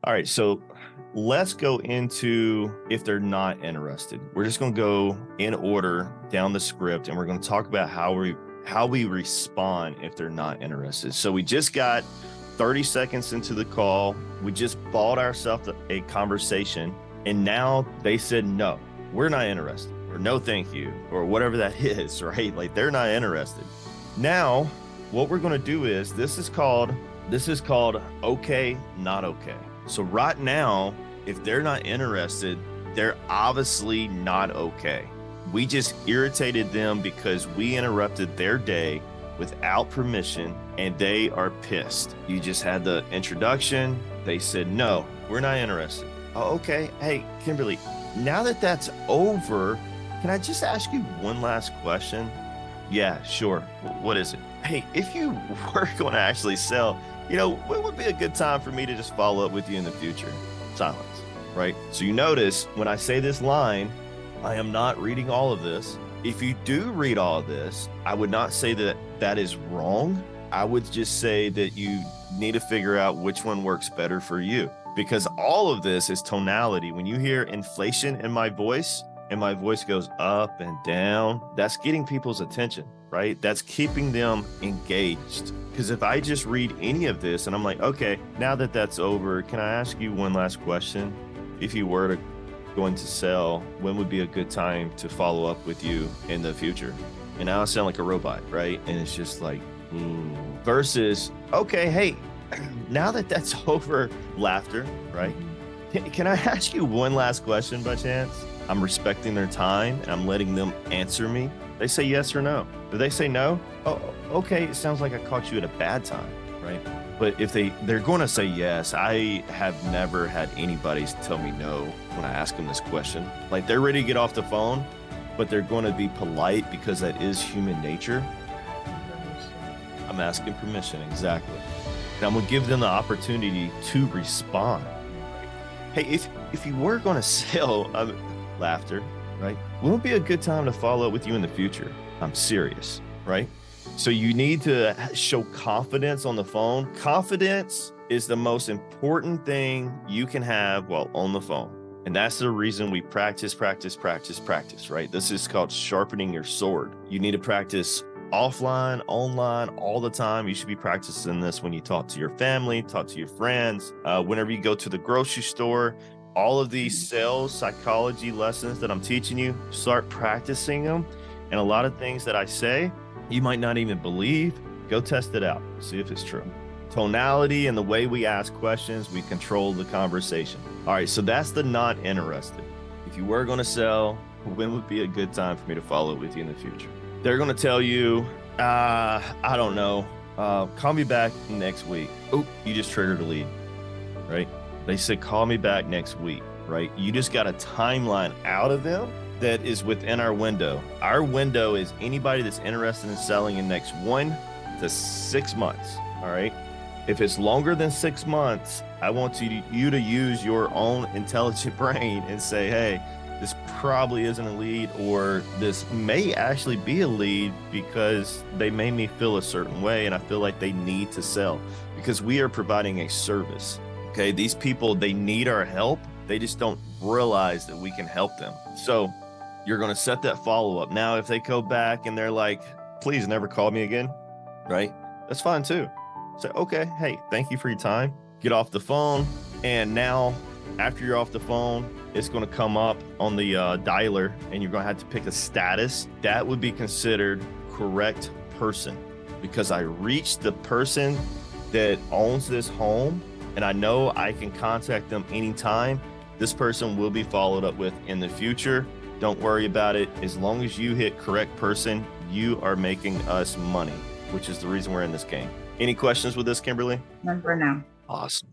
All right, so let's go into if they're not interested. We're just going to go in order down the script, and we're going to talk about how we respond if they're not interested. So we just got 30 seconds into the call. We just bought ourselves a conversation, and now they said, no, we're not interested, or no, thank you, or whatever that is, right? Like they're not interested. Now, what we're going to do is this is called okay, not okay. So right now, if they're not interested, they're obviously not okay. We just irritated them because we interrupted their day without permission, and they are pissed. You just had the introduction. They said, no, we're not interested. Oh, okay. Hey, Kimberly, now that that's over, can I just ask you one last question? Yeah, sure. What is it? Hey, if you were going to actually sell, what would be a good time for me to just follow up with you in the future? Silence, right? So you notice when I say this line, I am not reading all of this. If you do read all of this, I would not say that that is wrong. I would just say that you need to figure out which one works better for you, because all of this is tonality. When you hear inflation in my voice and my voice goes up and down, that's getting people's attention, right? That's keeping them engaged. Because if I just read any of this and I'm like, okay, now that that's over, can I ask you one last question? If you were going to sell, when would be a good time to follow up with you in the future? And now I sound like a robot, right? And it's just like, versus, okay, hey, now that that's over, laughter, right? Can I ask you one last question by chance? I'm respecting their time and I'm letting them answer me. They say yes or no. If they say no, oh, okay, it sounds like I caught you at a bad time, right? But if they're going to say yes, I have never had anybody tell me no when I ask them this question. Like they're ready to get off the phone, but they're going to be polite because that is human nature. I'm asking permission, exactly. And I'm going to give them the opportunity to respond. Hey, if you were going to sell, laughter, right? When would be a good time to follow up with you in the future? I'm serious, right? So you need to show confidence on the phone. Confidence is the most important thing you can have while on the phone. And that's the reason we practice, right? This is called sharpening your sword. You need to practice offline, online, all the time. You should be practicing this when you talk to your family, talk to your friends, whenever you go to the grocery store. All of these sales psychology lessons that I'm teaching you, start practicing them. And a lot of things that I say, you might not even believe. Go test it out. See if it's true. Tonality and the way we ask questions, we control the conversation. All right, so that's the not interested. If you were going to sell, when would be a good time for me to follow with you in the future? They're going to tell you, I don't know. Call me back next week. Oh, you just triggered a lead, right? They said, call me back next week, right? You just got a timeline out of them that is within our window. Our window is anybody that's interested in selling in the next 1 to 6 months, all right? If it's longer than 6 months, I want you to use your own intelligent brain and say, hey, this probably isn't a lead, or this may actually be a lead because they made me feel a certain way and I feel like they need to sell, because we are providing a service. Okay, these people, they need our help. They just don't realize that we can help them. So you're going to set that follow-up. Now, if they go back and they're like, please never call me again, right? That's fine too. Say, okay, hey, thank you for your time. Get off the phone. And now after you're off the phone, it's going to come up on the dialer and you're going to have to pick a status. That would be considered correct person, because I reached the person that owns this home and I know I can contact them anytime. This person will be followed up with in the future. Don't worry about it. As long as you hit correct person, you are making us money, which is the reason we're in this game. Any questions with this, Kimberly? None for now. Awesome.